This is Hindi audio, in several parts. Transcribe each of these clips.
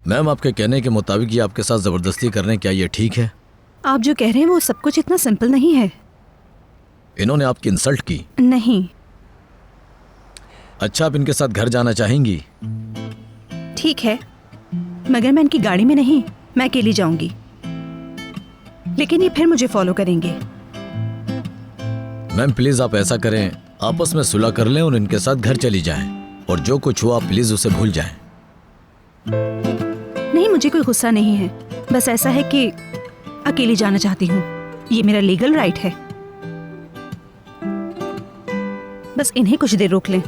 मैम, आपके कहने के मुताबिक ये आपके साथ जबरदस्ती कर रहे हैं, क्या ये ठीक है? आप जो कह रहे हैं वो सब कुछ इतना सिंपल नहीं है। इन्होंने आपकी इंसल्ट की? नहीं। अच्छा, आप इनके साथ घर जाना चाहेंगी? ठीक है, मगर मैं इनकी गाड़ी में नहीं, मैं अकेली जाऊंगी। लेकिन ये फिर मुझे फॉलो करेंगे। मैम प्लीज आप ऐसा करें, आपस में सुलह कर लें और इनके साथ घर चली जाएं, और जो कुछ हुआ प्लीज उसे भूल जाएं। नहीं, मुझे कोई गुस्सा नहीं है, बस ऐसा है कि अकेली जाना चाहती हूँ। ये मेरा लीगल राइट है। बस इन्हें कुछ देर रोक लें।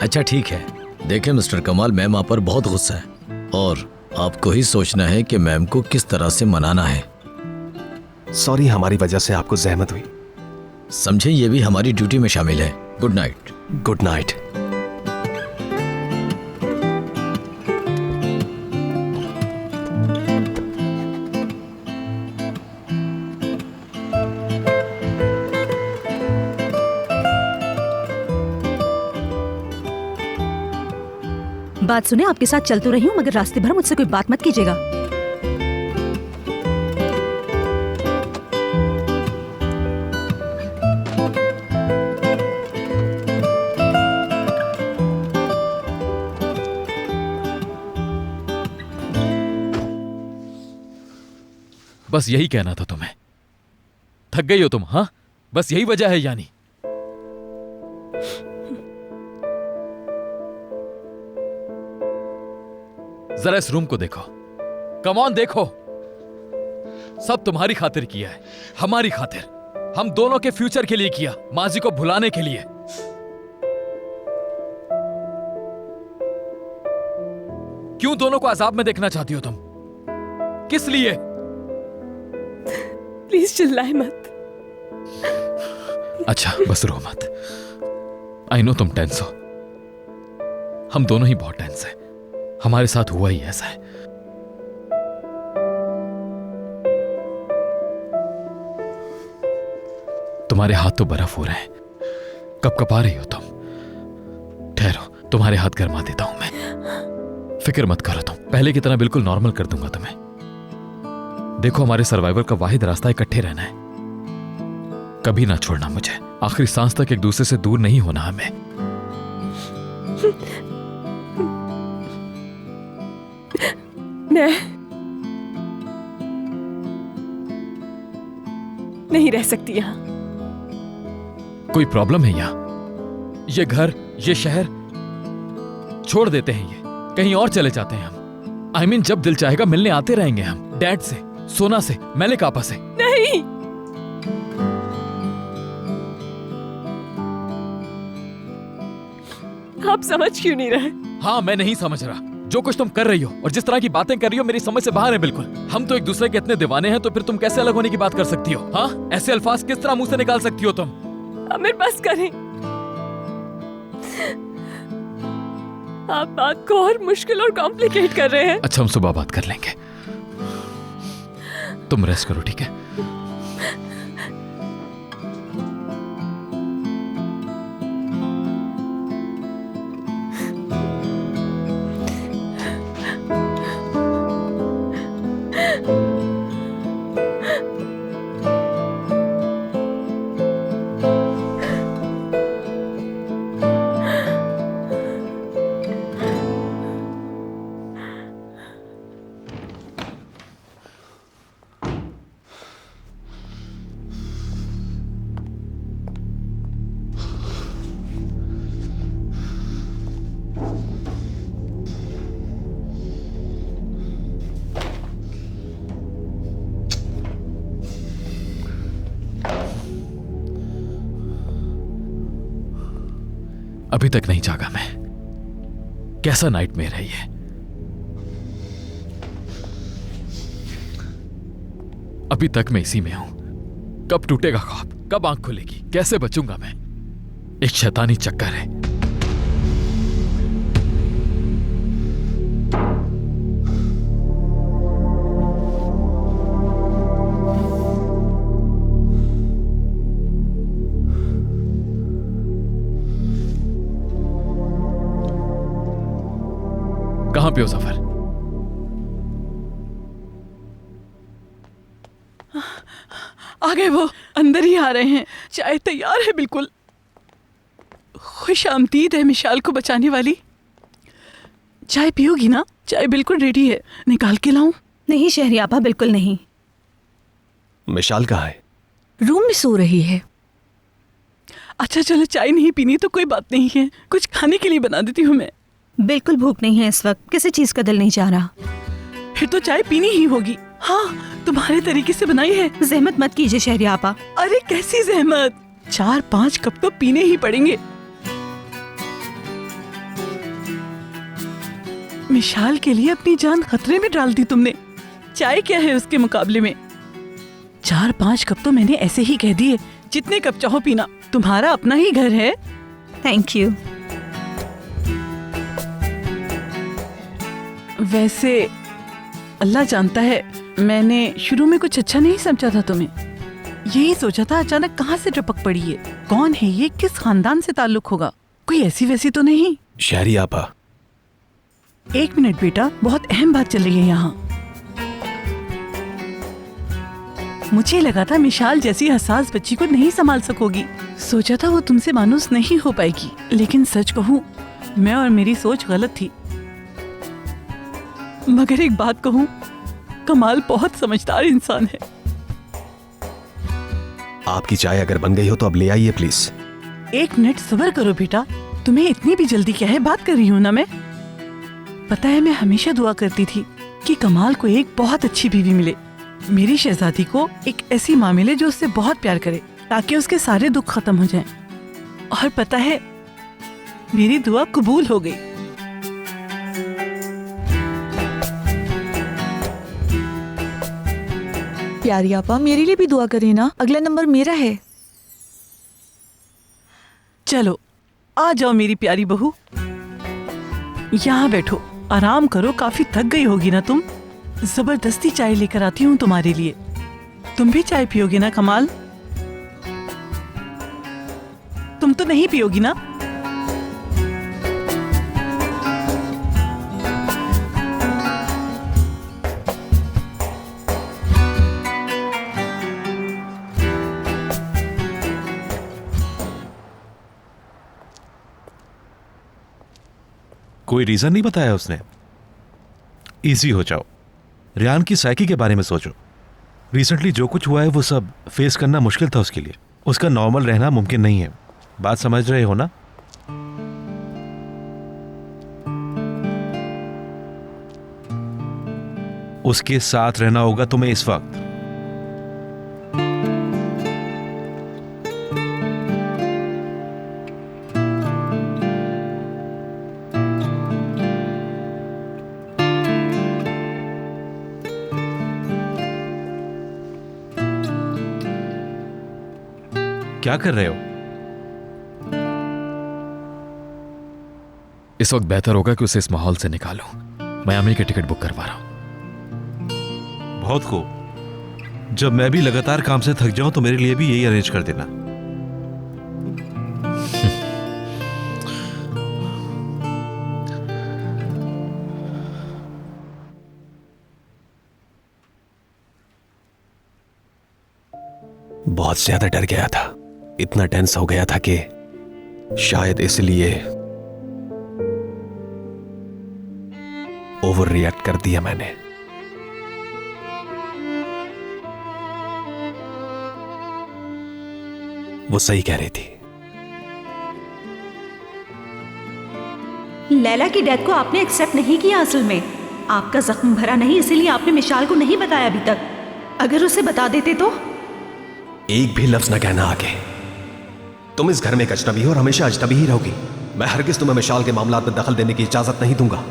अच्छा ठीक है। देखें मिस्टर कमाल, मैम आप पर बहुत गुस्सा है और आपको ही सोचना है कि मैम को किस तरह से मनाना है। सॉरी, हमारी वजह से आपको जहमत हुई। समझे, ये भी हमारी ड्यूटी में शामिल है। Good night. Good night. बात सुने, आपके साथ चल तो रही हूँ, मगर रास्ते भर मुझसे कोई बात मत कीजिएगा। बस यही कहना था तुम्हें। थक गई हो तुम? हाँ, बस यही वजह है यानी? जरा इस रूम को देखो, कम ऑन देखो। सब तुम्हारी खातिर किया है, हमारी खातिर, हम दोनों के फ्यूचर के लिए किया, माजी को भुलाने के लिए। क्यों दोनों को अजाब में देखना चाहती हो तुम? किस लिए? प्लीज चिल्लाए मत। अच्छा बस रो मत। आई नो तुम टेंस हो, हम दोनों ही बहुत टेंस हैं। हमारे साथ हुआ ही ऐसा है। तुम्हारे हाथ तो बर्फ हो रहे हैं, कपकपा रही हो तुम। ठहरो, तुम्हारे हाथ गरमा देता हूं मैं। फिक्र मत करो तुम, पहले की तरह बिल्कुल नॉर्मल कर दूंगा तुम्हें। देखो, हमारे सर्वाइवल का वाहिद रास्ता इकट्ठे रहना है। कभी ना छोड़ना मुझे, आखिरी सांस तक एक दूसरे से दूर नहीं होना हमें। मैं नहीं रह सकती यहां। कोई प्रॉब्लम है यहां? ये घर, ये शहर छोड़ देते हैं, ये कहीं और चले जाते हैं हम। I mean, जब दिल चाहेगा मिलने आते रहेंगे हम, डैड से, सोना से, मलिक आपा से। नहीं, आप समझ क्यों नहीं रहे? हाँ, मैं नहीं समझ रहा। जो कुछ तुम कर रही हो और जिस तरह की बातें कर रही हो मेरी समझ से बाहर है बिल्कुल। हम तो एक दूसरे के इतने दीवाने हैं, तो फिर तुम कैसे अलग होने की बात कर सकती हो? हाँ, ऐसे अल्फाज किस तरह मुंह से निकाल सकती हो तुम? आमिर बस करें, आप बात को और मुश्किल और कॉम्प्लिकेट कर रहे हैं। अच्छा, हम सुबह बात कर लेंगे, तुम रेस्ट करो, ठीक है? अभी तक नहीं जागा मैं। कैसा नाइटमेयर है ये? अभी तक मैं इसी में हूं। कब टूटेगा ख्वाब, कब आंख खुलेगी, कैसे बचूंगा मैं? एक शैतानी चक्कर है। कहां पे हो सफर? आ गए, वो अंदर ही आ रहे हैं। चाय तैयार है बिल्कुल। खुश आमदीद है मिशाल को बचाने वाली। चाय पियोगी ना? चाय बिल्कुल रेडी है, निकाल के लाऊं? नहीं शहरी आपा, बिल्कुल नहीं। मिशाल कहाँ है? रूम में सो रही है। अच्छा चलो, चाय नहीं पीनी तो कोई बात नहीं है, कुछ खाने के लिए बना देती हूँ मैं। बिल्कुल भूख नहीं है इस वक्त, किसी चीज का दिल नहीं चाह रहा। फिर तो चाय पीनी ही होगी। हाँ, तुम्हारे तरीके से बनाई है। जहमत मत कीजिए शहरी आपा। अरे कैसी जहमत, 4-5 कप तो पीने ही पड़ेंगे। मिशाल के लिए अपनी जान खतरे में डाल दी तुमने। चाय क्या है उसके मुकाबले में? 4-5 कप तो मैंने ऐसे ही कह दिए, जितने कप चाहो पीना, तुम्हारा अपना ही घर है। Thank you. वैसे अल्लाह जानता है, मैंने शुरू में कुछ अच्छा नहीं समझा था तुम्हें। यही सोचा था अचानक कहाँ से टपक पड़ी है, कौन है ये, किस खानदान से ताल्लुक होगा, कोई ऐसी वैसी तो नहीं। शहरी आपा। 1 मिनट बेटा, बहुत अहम बात चल रही है यहाँ। मुझे लगा था मिशाल जैसी हसास बच्ची को नहीं संभाल सकोगी, सोचा था वो तुमसे मानूस नहीं हो पाएगी, लेकिन सच कहूँ मैं और मेरी सोच गलत थी। मगर एक बात कहूँ, कमाल बहुत समझदार इंसान है। आपकी चाय अगर बन गई हो तो अब ले आइए प्लीज। 1 मिनट सब्र करो बेटा, तुम्हें इतनी भी जल्दी क्या है, बात कर रही हूँ ना मैं। पता है मैं हमेशा दुआ करती थी कि कमाल को एक बहुत अच्छी बीवी मिले, मेरी शहजादी को एक ऐसी माँ मिले जो उससे बहुत प्यार करे, ताकि उसके सारे दुख खत्म हो जाएं। और पता है मेरी दुआ कबूल हो गई। प्यारी आपा, मेरे लिए भी दुआ करें ना, अगला नंबर मेरा है। चलो आ जाओ मेरी प्यारी बहू, यहाँ बैठो, आराम करो, काफी थक गई होगी ना तुम। जबरदस्ती चाय लेकर आती हूँ तुम्हारे लिए। तुम भी चाय पियोगी ना कमाल? तुम तो नहीं पियोगी ना? कोई रीजन नहीं बताया उसने? इजी हो जाओ, रियान की साइकी के बारे में सोचो। रिसेंटली जो कुछ हुआ है वो सब फेस करना मुश्किल था उसके लिए। उसका नॉर्मल रहना मुमकिन नहीं है, बात समझ रहे हो ना? उसके साथ रहना होगा तुम्हें इस वक्त। क्या कर रहे हो? इस वक्त बेहतर होगा कि उसे इस माहौल से निकालो। मियामी की टिकट बुक करवा रहा हूं। बहुत खूब, जब मैं भी लगातार काम से थक जाऊं तो मेरे लिए भी यही अरेंज कर देना। बहुत ज्यादा डर गया था, इतना टेंस हो गया था कि शायद इसलिए ओवर रिएक्ट कर दिया मैंने। वो सही कह रही थी। लैला की डेथ को आपने एक्सेप्ट नहीं किया। असल में आपका जख्म भरा नहीं, इसीलिए आपने मिशाल को नहीं बताया अभी तक। अगर उसे बता देते तो? एक भी लफ्ज न कहना आगे। तुम इस घर में एक अजनबी हो और हमेशा अजनबी ही रहोगी। मैं हरगिज तुम्हें मिशाल के मामलात में दखल देने की इजाजत नहीं दूंगा।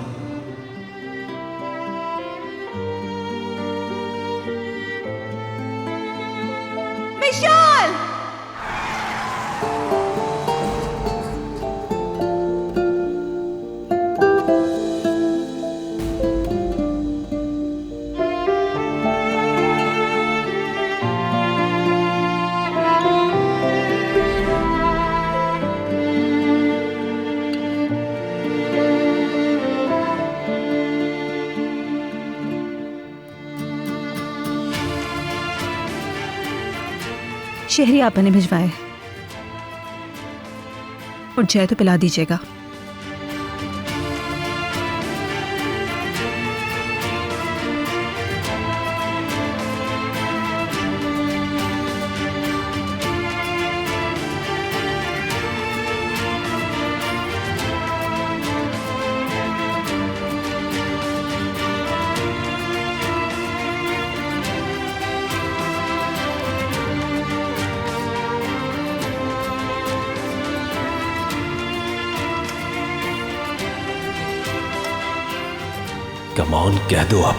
विशाल! शहरी आपने भिजवाए और जय तो पिला दीजिएगा। कम ऑन, कह दो अब।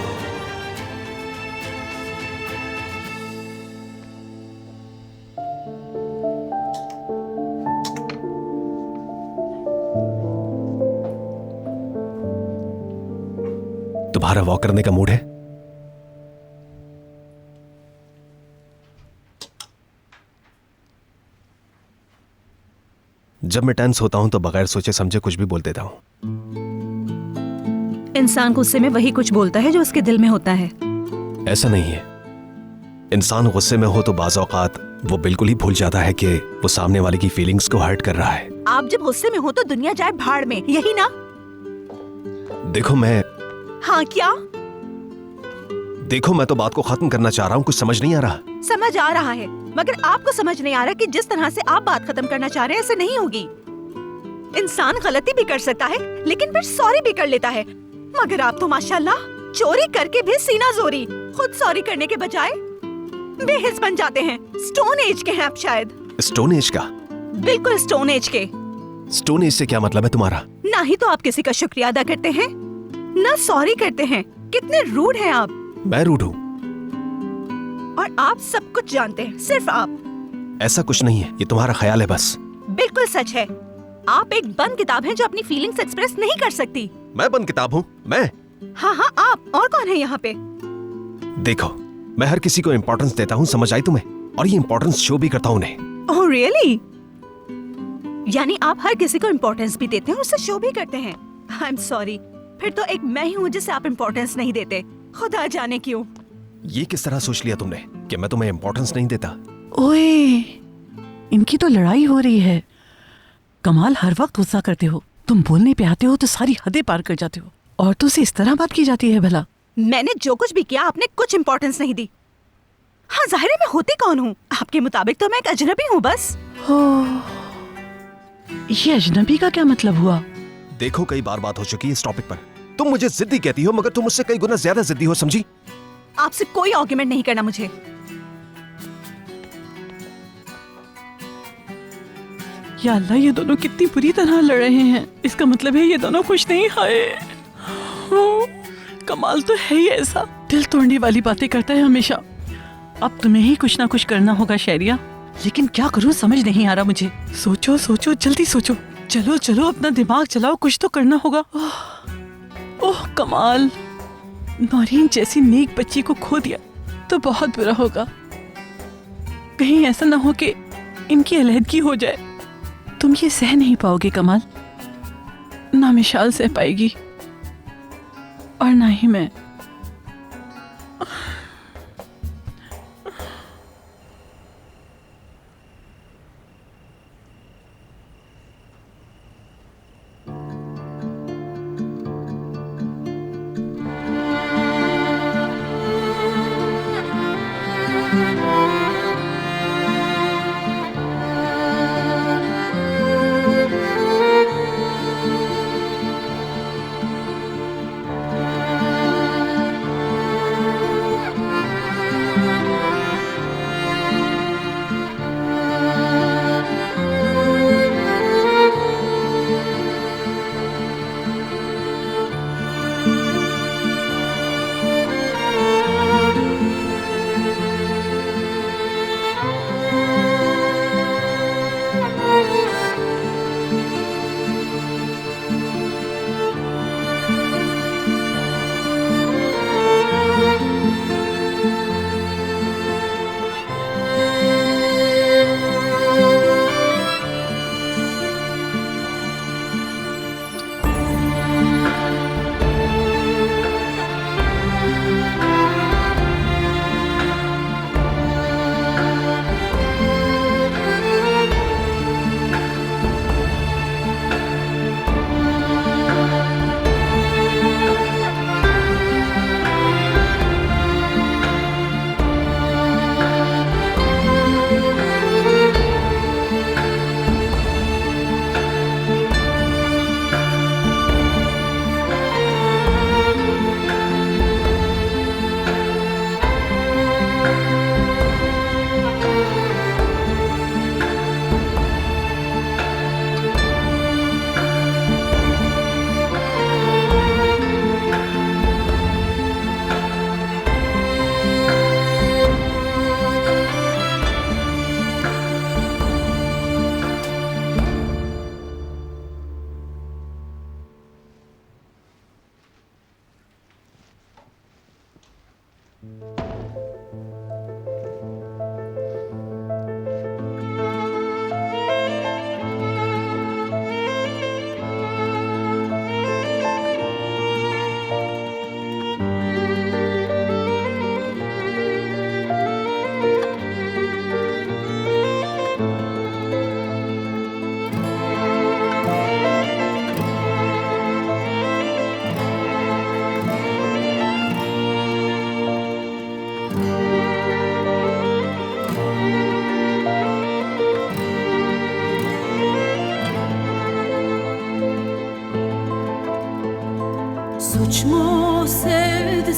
तुम्हारा वॉक करने का मूड है? जब मैं टेंस होता हूं तो बगैर सोचे समझे कुछ भी बोल देता हूं। इंसान गुस्से में वही कुछ बोलता है जो उसके दिल में होता है। ऐसा नहीं है। इंसान गुस्से में हो तो बाज़ औक़ात वो बिल्कुल ही भूल जाता है कि वो सामने वाले की फीलिंग्स को हर्ट कर रहा है। आप जब गुस्से में हो तो दुनिया जाए भाड़ में, यही ना? देखो मैं क्या? देखो मैं तो बात को खत्म करना चाह रहा हूँ, कुछ समझ नहीं आ रहा। समझ आ रहा है, मगर आपको समझ नहीं आ रहा कि जिस तरह से आप बात खत्म करना चाह रहे हैं ऐसे नहीं होगी। इंसान गलती भी कर सकता है लेकिन फिर सॉरी भी कर लेता है, मगर आप तो माशाल्लाह चोरी करके भी सीना जोरी, खुद सॉरी करने के बजाय बेहिस बन जाते हैं। स्टोन एज के हैं आप शायद। स्टोन एज का? बिल्कुल स्टोन एज के। स्टोन एज से क्या मतलब है तुम्हारा? ना ही तो आप किसी का शुक्रिया अदा करते हैं, ना सॉरी करते हैं। कितने रूड हैं आप। मैं रूड हूँ? और आप सब कुछ जानते हैं, सिर्फ आप। ऐसा कुछ नहीं है, ये तुम्हारा ख्याल है बस। बिल्कुल सच है। आप एक बंद किताब हैं जो अपनी फीलिंग्स एक्सप्रेस नहीं कर सकती। मैं बंद किताब हूँ? मैं? हाँ आप। और कौन है यहाँ पे? देखो मैं हर किसी को इम्पोर्टेंस देता हूँ, समझ आई तुम्हें? और ये इम्पोर्टेंस शो भी करता हूँ उन्हें। Oh really? यानी आप हर किसी को इम्पोर्टेंस भी देते हैं, उससे शो भी करते हैं। आई एम सॉरी, फिर तो एक मैं ही हूँ जिसे आप इम्पोर्टेंस नहीं देते, खुदा जाने क्यों। ये किस तरह सोच लिया तुमने कि मैं तुम्हें इम्पोर्टेंस नहीं देता? ओए, इनकी तो लड़ाई हो रही है। कमाल, हर वक्त गुस्सा करते हो। तुम बोलने पे आते हो तो सारी हदें पार कर जाते हो। औरतों से इस तरह बात की जाती है भला? मैंने जो कुछ भी किया आपने कुछ इम्पोर्टेंस नहीं दी। हाँ जाहिर है मैं होती कौन हूँ? आपके मुताबिक तो मैं एक अजनबी हूँ बस। ये अजनबी का क्या मतलब हुआ? देखो कई बार बात हो चुकी है इस टॉपिक पर। तुम मुझे जिद्दी कहती हो मगर तुम मुझसे कई गुना ज्यादा जिद्दी हो, समझी? आपसे कोई आर्गुमेंट नहीं करना मुझे। या अल्लाह, ये दोनों कितनी बुरी तरह लड़ रहे हैं। इसका मतलब है ये दोनों खुश नहीं। कमाल तो है ही ऐसा, दिल तोड़ने वाली बातें करता है हमेशा। अब तुम्हें ही कुछ ना कुछ करना होगा शहरिया, लेकिन क्या करूं समझ नहीं आ रहा मुझे। सोचो सोचो, जल्दी सोचो। चलो चलो अपना दिमाग चलाओ, कुछ तो करना होगा। ओह कमाल, नौरीन जैसी नेक बच्ची को खो दिया तो बहुत बुरा होगा। कहीं ऐसा ना हो कि इनकी अलहदगी हो जाए। तुम ये सह नहीं पाओगे कमाल, ना मिशाल सह पाएगी और ना ही मैं।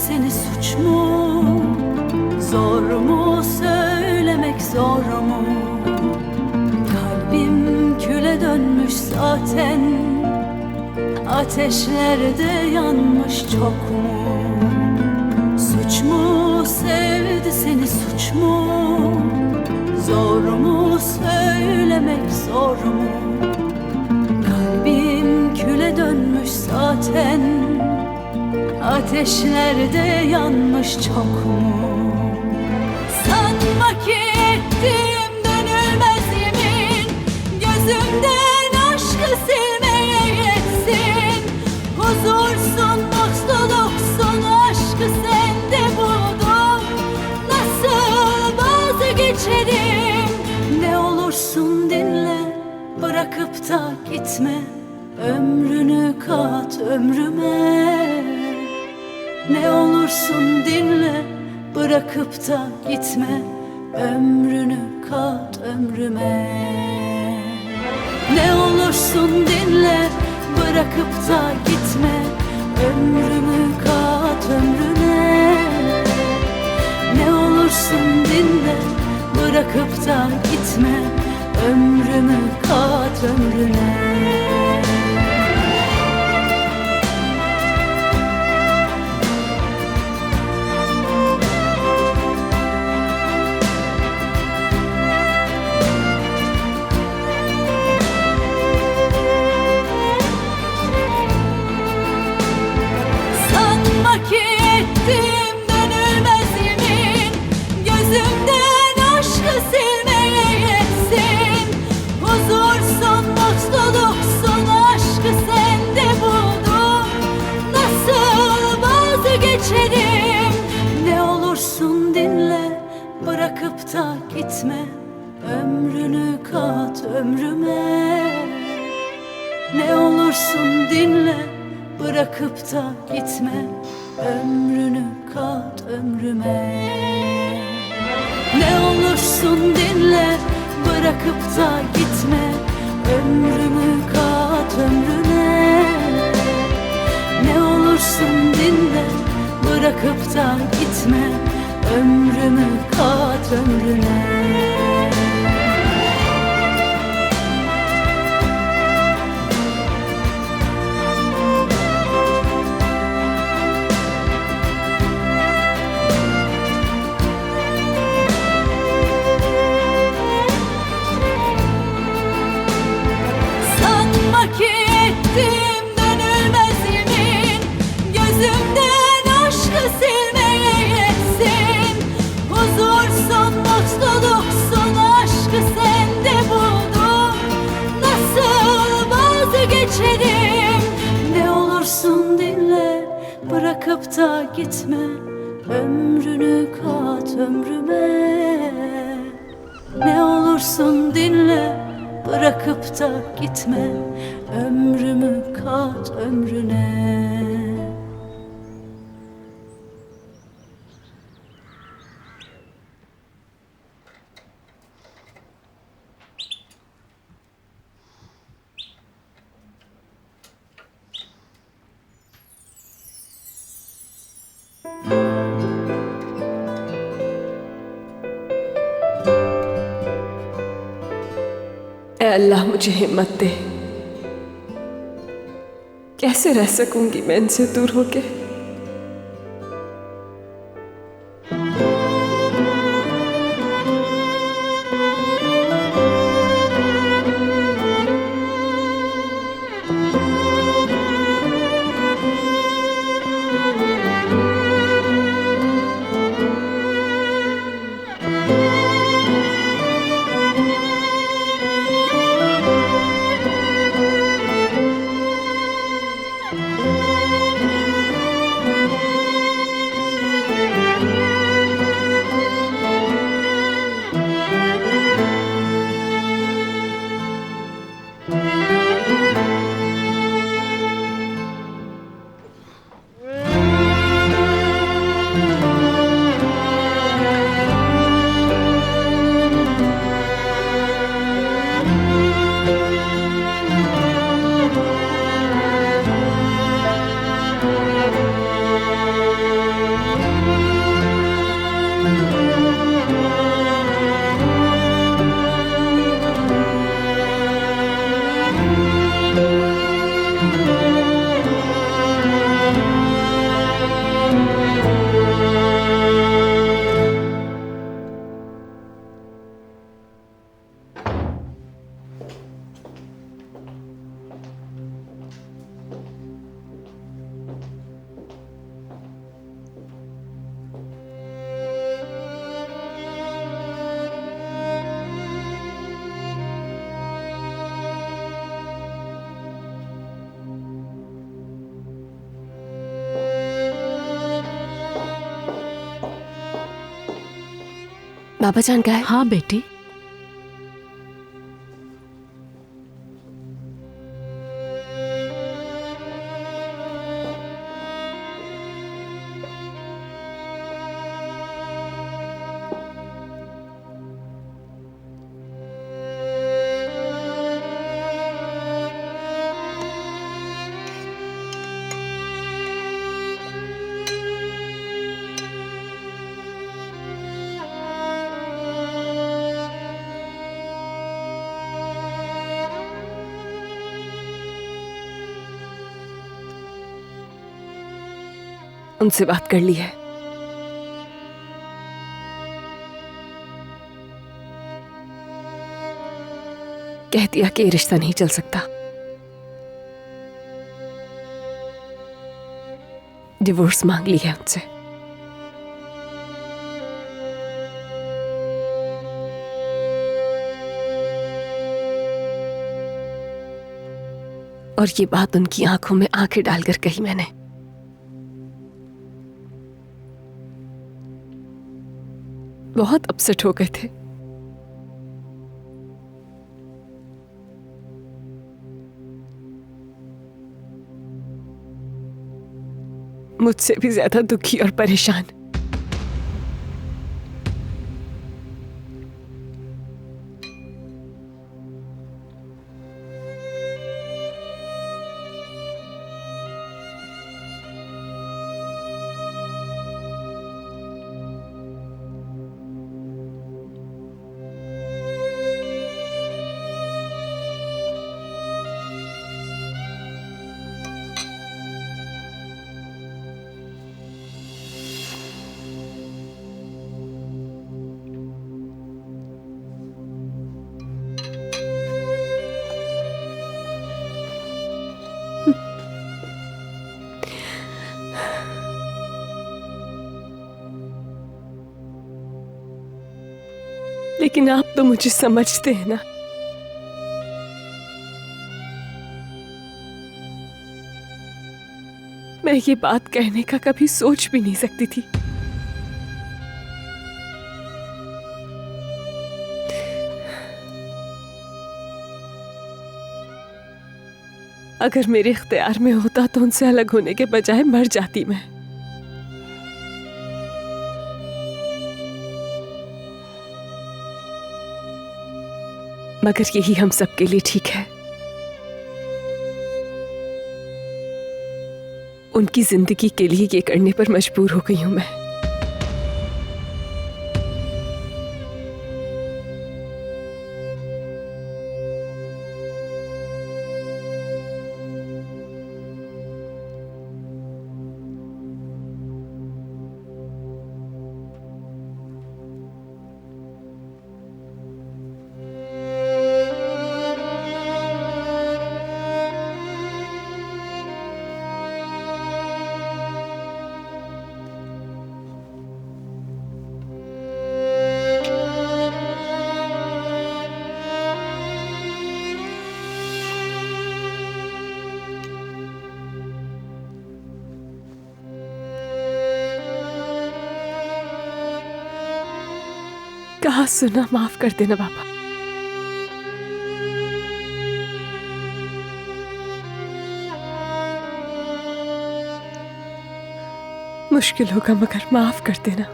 seni suç mu? Zor mu söylemek, zor mu? Kalbim küle dönmüş zaten, ateşlerde yanmış çok mu? Suç mu sevdi seni, suç mu? Zor mu söylemek, zor mu? Kalbim küle dönmüş zaten, ateşlerde yanmış çok mu? Sanma ki ettim dönülmez yemin, gözümden aşkı silmeye yetsin. Huzursun, mutluluksun, aşkı sende buldum. Nasıl vazgeçerim? Ne olursun dinle, bırakıp da gitme. Ömrünü kat ömrüme. Ne olursun dinle, bırakıp da gitme. Ömrünü kat ömrüme. Ne olursun dinle, bırakıp da gitme. Ömrümü kat ömrüne. Ne olursun dinle, bırakıp da gitme. Ömrümü kat ömrüne. Ne olursun dinle, bırakıp da gitme. Ömrünü kat ömrüme. Ne olursun dinle, bırakıp da gitme. Ömrünü kat ömrüme. Ne olursun dinle, bırakıp da gitme. Ömrümü kat ömrüne. Ne olursun dinle, bırakıp da gitme. Ömrümü kat ömrüne. Sanma ki ettim dönülmez yemin, gözümden aşkı silmeye yetsin. Huzursun, mutluluksun, aşkı sende buldum. Nasıl vazgeçerim? Ne olursun dinle, bırakıp da gitme. Ömrünü kat ömrüme. Ne olursun dinle, bırakıp da gitme. Ömrümü kat ömrüne. ऐ अल्लाह मुझे हिम्मत दे। कैसे रह सकूंगी मैं इनसे दूर होके। बाबा जान का है? हाँ बेटी। उनसे बात कर ली है। कह दिया कि ये रिश्ता नहीं चल सकता। डिवोर्स मांग ली है उनसे। और ये बात उनकी आंखों में आंखें डालकर कही मैंने। बहुत अपसेट हो गए थे। मुझसे भी ज्यादा दुखी और परेशान। लेकिन आप तो मुझे समझते हैं ना। मैं ये बात कहने का कभी सोच भी नहीं सकती थी। अगर मेरे इख्तियार में होता तो उनसे अलग होने के बजाय मर जाती मैं। मगर यही हम सबके लिए ठीक है। उनकी जिंदगी के लिए ये करने पर मजबूर हो गई हूं मैं। कहा सुना, माफ कर देना बाबा। मुश्किल होगा मगर माफ कर देना।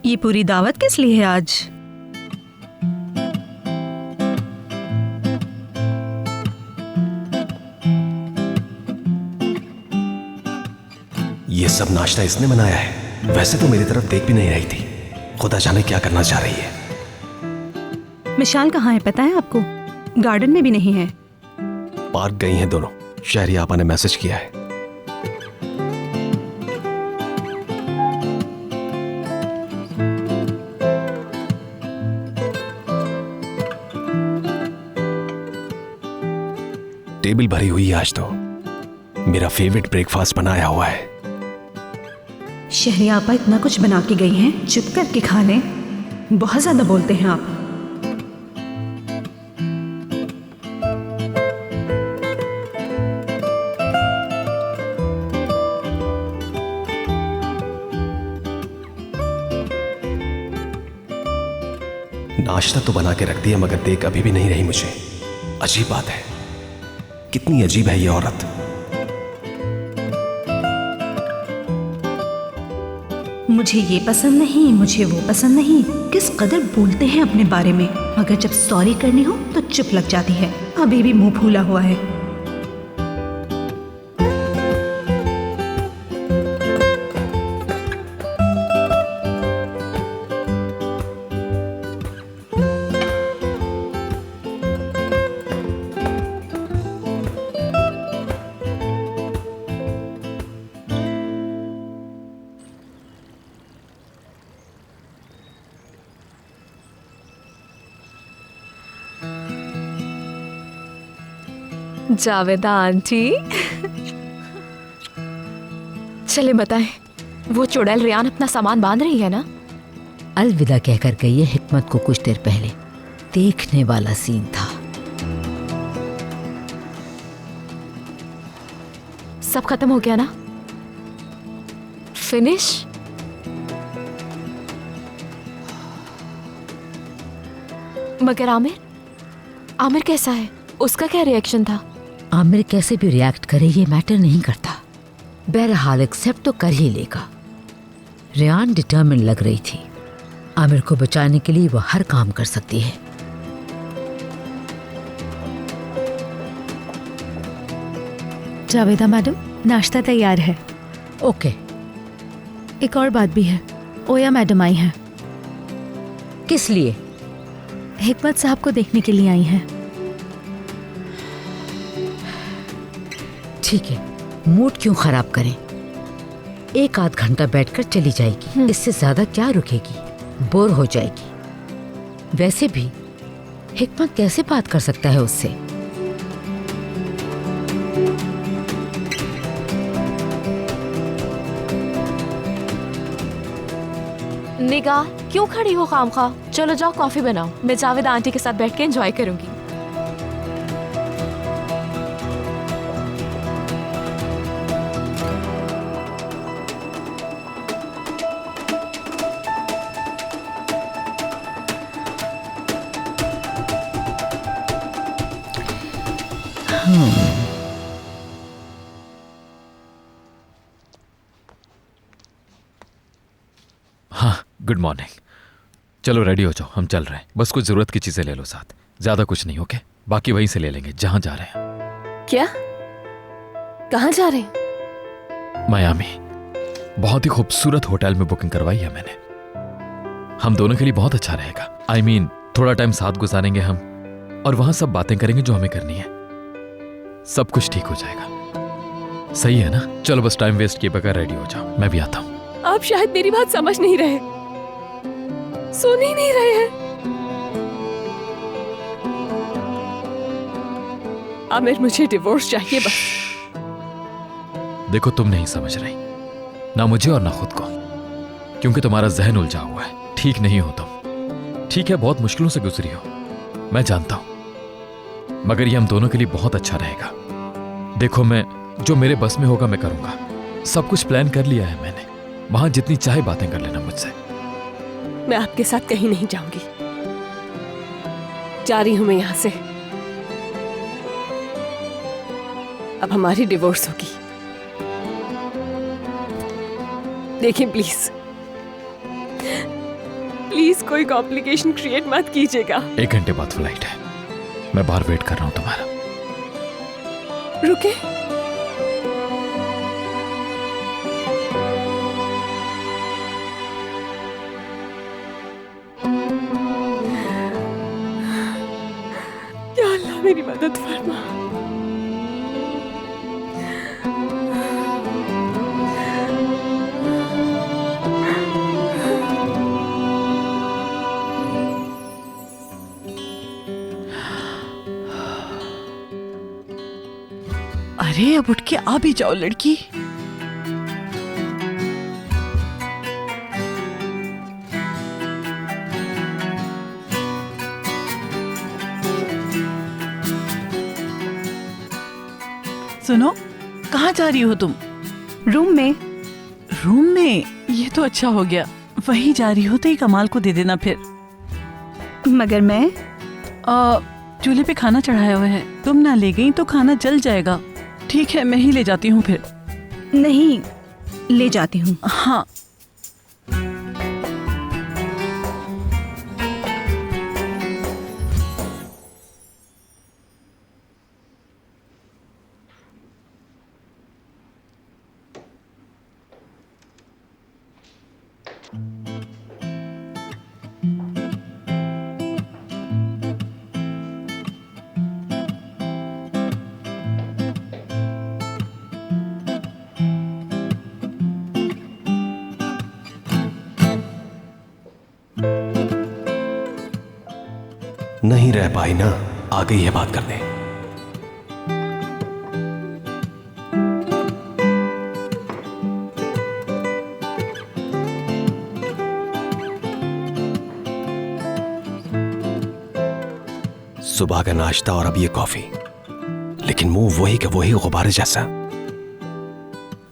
ये पूरी दावत किस लिए है आज? ये सब नाश्ता इसने बनाया है। वैसे तो मेरी तरफ देख भी नहीं रही थी। खुदा जाने क्या करना चाह रही है। मिशाल कहाँ है पता है आपको? गार्डन में भी नहीं है। पार्क गई हैं दोनों। शहरी आपा ने मैसेज किया है। टेबल भरी हुई है आज तो। मेरा फेवरेट ब्रेकफास्ट बनाया हुआ है। शहरी आपा इतना कुछ बना के गई हैं, चुप करके खा लें। बहुत ज्यादा बोलते हैं आप। नाश्ता तो बना के रख दिया मगर देख अभी भी नहीं रही मुझे। अजीब बात है, कितनी अजीब है ये औरत। मुझे ये पसंद नहीं, मुझे वो पसंद नहीं, किस कदर बोलते हैं अपने बारे में। मगर जब सॉरी करनी हो तो चुप लग जाती है। अभी भी मुंह फूला हुआ है। जावेदा आंटी, चले बताएं, वो चुड़ैल रियान अपना सामान बांध रही है ना? अलविदा कहकर गई है हिकमत को कुछ देर पहले। देखने वाला सीन था। सब खत्म हो गया ना? फिनिश? मगर आमिर कैसा है? उसका क्या रिएक्शन था? आमिर कैसे भी रिएक्ट करे ये मैटर नहीं करता। बहरहाल एक्सेप्ट तो कर ही लेगा। रियान डिटर्मिन लग रही थी। आमिर को बचाने के लिए वो हर काम कर सकती है। जावेदा मैडम, नाश्ता तैयार है। ओके। एक और बात भी है, ओया मैडम आई हैं। किस लिए? हिकमत साहब को देखने के लिए आई हैं। ठीक है, मूड क्यों खराब करें। 1 आध घंटा बैठकर चली जाएगी। इससे ज्यादा क्या रुकेगी, बोर हो जाएगी। वैसे भी हिकमत कैसे बात कर सकता है उससे? निगाह क्यों खड़ी हो खामखा? चलो जाओ कॉफी बनाओ, मैं जावेदा आंटी के साथ बैठ के एंजॉय करूंगी। हाँ, गुड मॉर्निंग। चलो रेडी हो जाओ, हम चल रहे हैं। बस कुछ जरूरत की चीजें ले लो साथ, ज्यादा कुछ नहीं। ओके, बाकी वहीं से ले लेंगे जहां जा रहे हैं। क्या? कहाँ जा रहे हैं? मियामी। बहुत ही खूबसूरत होटल में बुकिंग करवाई है मैंने। हम दोनों के लिए बहुत अच्छा रहेगा। I mean, थोड़ा टाइम साथ गुजारेंगे हम, और वहां सब बातें करेंगे जो हमें करनी है। सब कुछ ठीक हो जाएगा। सही है ना? चलो बस टाइम वेस्ट किए बगैर रेडी हो जाओ, मैं भी आता हूँ। आप शायद मेरी बात समझ नहीं रहे, सुन ही नहीं रहे हैं। आमिर, मुझे डिवोर्स चाहिए बस। देखो, तुम नहीं समझ रही, ना मुझे और ना खुद को, क्योंकि तुम्हारा जहन उलझा हुआ है। ठीक नहीं हो तुम। ठीक है, बहुत मुश्किलों से गुजरी हो, मैं जानता हूं, मगर ये हम दोनों के लिए बहुत अच्छा रहेगा। देखो, मैं जो मेरे बस में होगा मैं करूंगा। सब कुछ प्लान कर लिया है मैंने। वहां जितनी चाहे बातें कर लेना मुझसे। मैं आपके साथ कहीं नहीं जाऊंगी। जा रही हूं मैं यहां से। अब हमारी डिवोर्स होगी। देखिए प्लीज, प्लीज कोई कॉम्प्लिकेशन क्रिएट मत कीजिएगा। 1 घंटे बाद फ्लाइट है, मैं बाहर वेट कर रहा हूं तुम्हारा। रुके। या अल्लाह, मेरी मदद फरमा। अरे अब उठ के आ भी जाओ लड़की। सुनो, कहाँ जा रही हो तुम? रूम में। रूम में? ये तो अच्छा हो गया। वहीं जा रही हो तो ये कमाल को दे देना फिर। मगर मैं चूल्हे पे खाना चढ़ाया हुआ है, तुम ना ले गई तो खाना जल जाएगा। ठीक है, मैं ही ले जाती हूँ फिर। नहीं, ले जाती हूँ। हाँ। नहीं रह पाई ना, आ गई है बात करने। सुबह का नाश्ता और अब ये कॉफी, लेकिन मुंह वही का वही गुब्बारे जैसा।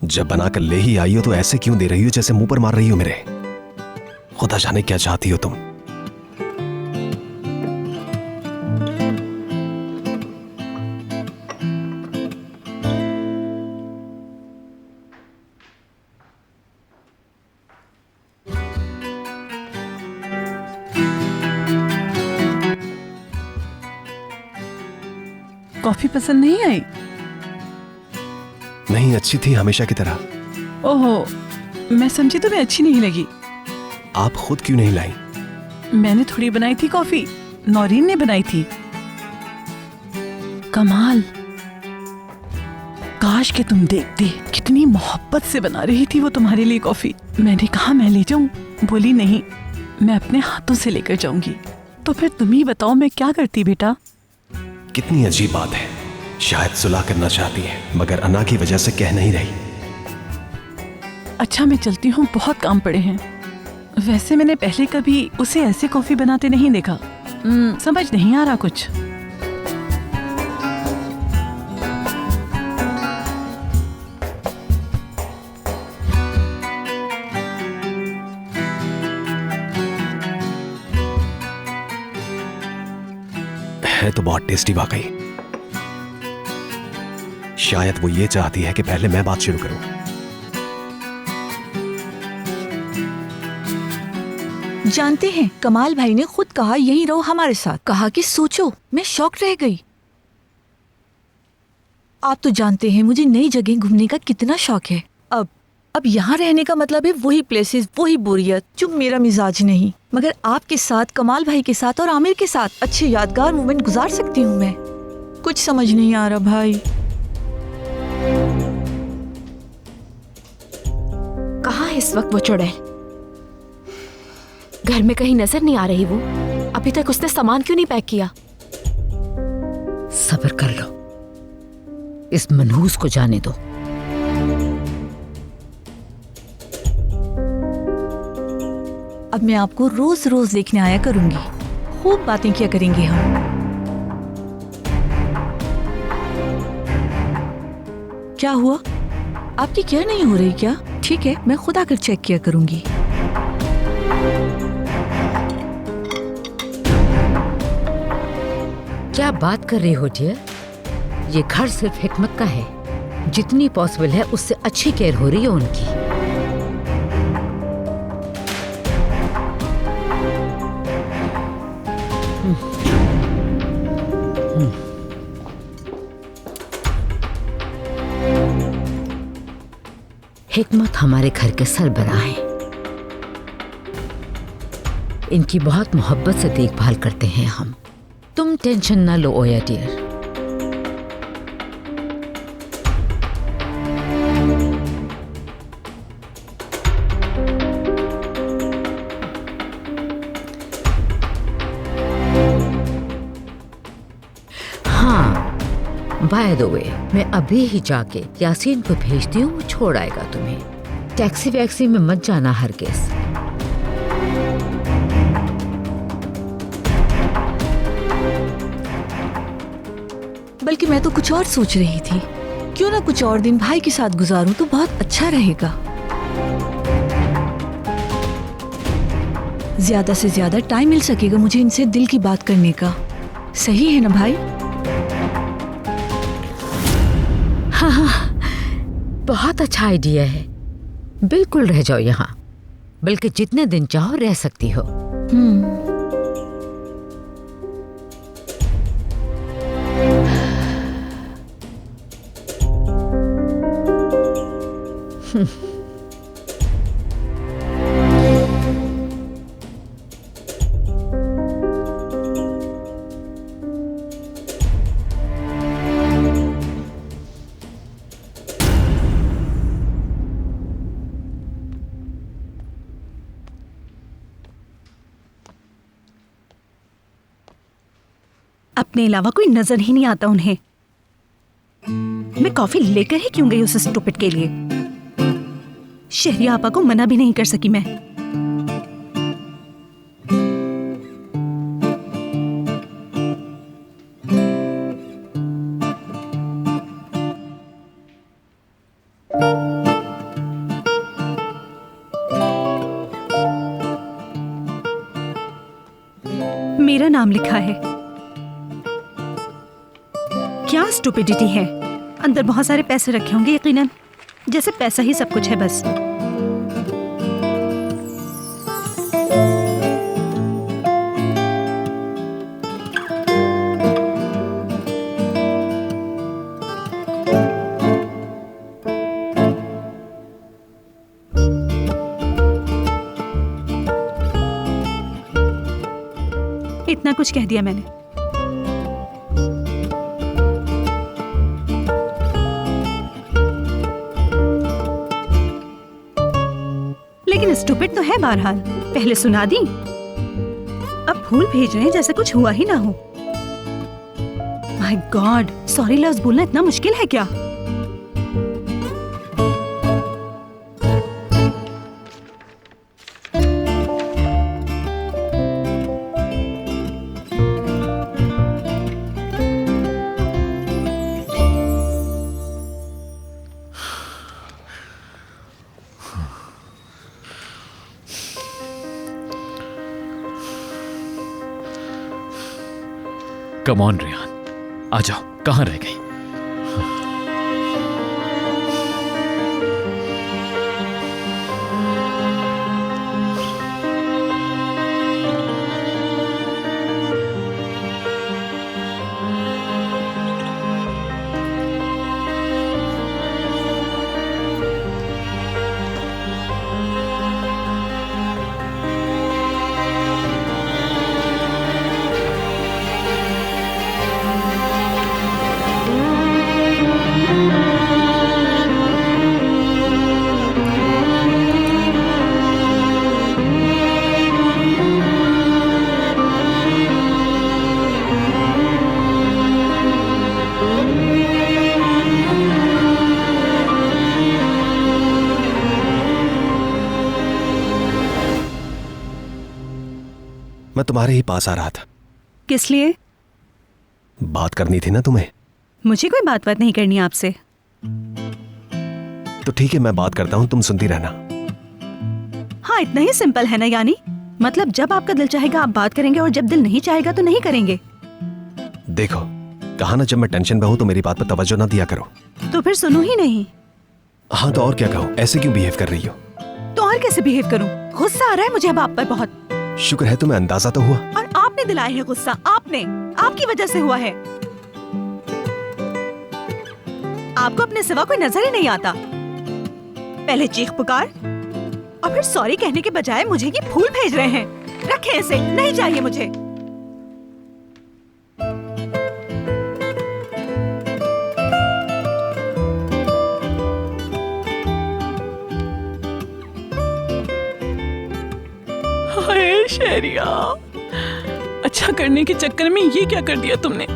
जब बनाकर ले ही आई हो तो ऐसे क्यों दे रही हो जैसे मुंह पर मार रही हो मेरे? खुदा जाने क्या चाहती हो तुम। कॉफी पसंद नहीं आई? नहीं, अच्छी थी हमेशा की तरह। ओहो, मैं समझी तुम्हें अच्छी नहीं लगी। आप खुद क्यों नहीं लाई? मैंने थोड़ी बनाई थी कॉफी, नौरीन ने बनाई थी। कमाल, काश के तुम देखते कितनी मोहब्बत से बना रही थी वो तुम्हारे लिए कॉफी। मैंने कहा मैं ले जाऊं, बोली नहीं, मैं अपने हाथों से लेकर जाऊंगी। तो फिर तुम ही बताओ मैं क्या करती बेटा? कितनी अजीब बात है। शायद सुलह करना चाहती है मगर अना की वजह से कह नहीं रही। अच्छा मैं चलती हूँ, बहुत काम पड़े हैं। वैसे मैंने पहले कभी उसे ऐसे कॉफी बनाते नहीं देखा। समझ नहीं आ रहा कुछ। है तो बहुत टेस्टी वाकई। शायद वो ये चाहती है कि पहले मैं बात शुरू करूं। जानते हैं, कमाल भाई ने खुद कहा यहीं रहो हमारे साथ। कहा कि सोचो, मैं शॉक रह गई। आप तो जानते हैं मुझे नई जगह घूमने का कितना शौक है। अब यहाँ रहने का मतलब है वही प्लेसेस, वही बोरियत जो मेरा मिजाज नहीं। मगर आपके साथ, कमाल भाई के साथ और आमिर के साथ अच्छे यादगार मोमेंट गुजार सकती हूँ मैं। कुछ समझ नहीं आ रहा भाई। कहाँ है इस वक्त वो चुड़ैल? घर में कहीं नजर नहीं आ रही वो। अभी तक उसने सामान क्यों नहीं पैक किया? सब्र कर लो, इस मनहूस को जाने दो। अब मैं आपको रोज रोज देखने आया करूंगी, खूब बातें किया करेंगे हम। क्या हुआ? आपकी केयर नहीं हो रही क्या? ठीक है, मैं खुद आकर चेक किया करूंगी। क्या बात कर रही हो डियर? ये घर सिर्फ हिकमत का है। जितनी पॉसिबल है उससे अच्छी केयर हो रही है उनकी। हिकमत हमारे घर के सरबराह हैं। इनकी बहुत मोहब्बत से देखभाल करते हैं हम। तुम टेंशन ना लो ओया डियर। हाँ, बाय द वे, मैं अभी ही जाके यासीन को भेजती हूँ, वो छोड़ आएगा तुम्हें। टैक्सी वैक्सी में मत जाना हरगिज़। बल्कि मैं तो कुछ और सोच रही थी, क्यों ना कुछ और दिन भाई के साथ गुजारूं तो बहुत अच्छा रहेगा। ज्यादा से ज्यादा टाइम मिल सकेगा मुझे इनसे दिल की बात करने का। सही है ना भाई? हाँ, बहुत अच्छा आइडिया है। बिल्कुल रह जाओ यहाँ, बल्कि जितने दिन चाहो रह सकती हो। अपने अलावा कोई नजर ही नहीं आता उन्हें। मैं कॉफी लेकर ही क्यों गई उस स्टूपिड के लिए? शहरिया आपा को मना भी नहीं कर सकी मैं। मेरा नाम लिखा है। क्या स्टुपिडिटी है। अंदर बहुत सारे पैसे रखे होंगे यकीनन, जैसे पैसा ही सब कुछ है बस। इतना कुछ कह दिया मैंने। लेकिन स्टूपिड तो है बहरहाल। पहले सुना दी, अब फूल भेज रहे हैं जैसे कुछ हुआ ही ना हो। माय गॉड, सॉरी लफ्ज बोलना इतना मुश्किल है क्या? कम ऑन रियान, आ जाओ, कहाँ रह गई? मैं तुम्हारे ही पास आ रहा था। किस लिए? बात करनी थी ना तुम्हें। मुझे कोई बात नहीं करनी आपसे। तो ठीक है, मैं बात करता हूँ, तुम सुनती रहना। हाँ, इतना ही सिंपल है ना? यानी मतलब जब आपका दिल चाहेगा आप बात करेंगे और जब दिल नहीं चाहेगा तो नहीं करेंगे। देखो, कहा ना जब मैं टेंशन में हूं तो मेरी बात पर तवज्जो ना दिया करो। तो फिर सुनो ही नहीं। हाँ तो और क्या कहूँ, ऐसे क्यों बिहेव कर रही हो? तो और कैसे बिहेव करूँ? गुस्सा आ रहा है मुझे अब आप पर बहुत। शुक्र है तुम्हें अंदाजा तो हुआ। और आपने दिलाया है गुस्सा, आपने, आपकी वजह से हुआ है। आपको अपने सिवा कोई नजर ही नहीं आता। पहले चीख पुकार और फिर सॉरी कहने के बजाय मुझे ये फूल भेज रहे हैं। रखें इसे, नहीं चाहिए मुझे। हाय शहरिया, अच्छा करने के चक्कर में ये क्या कर दिया तुमने?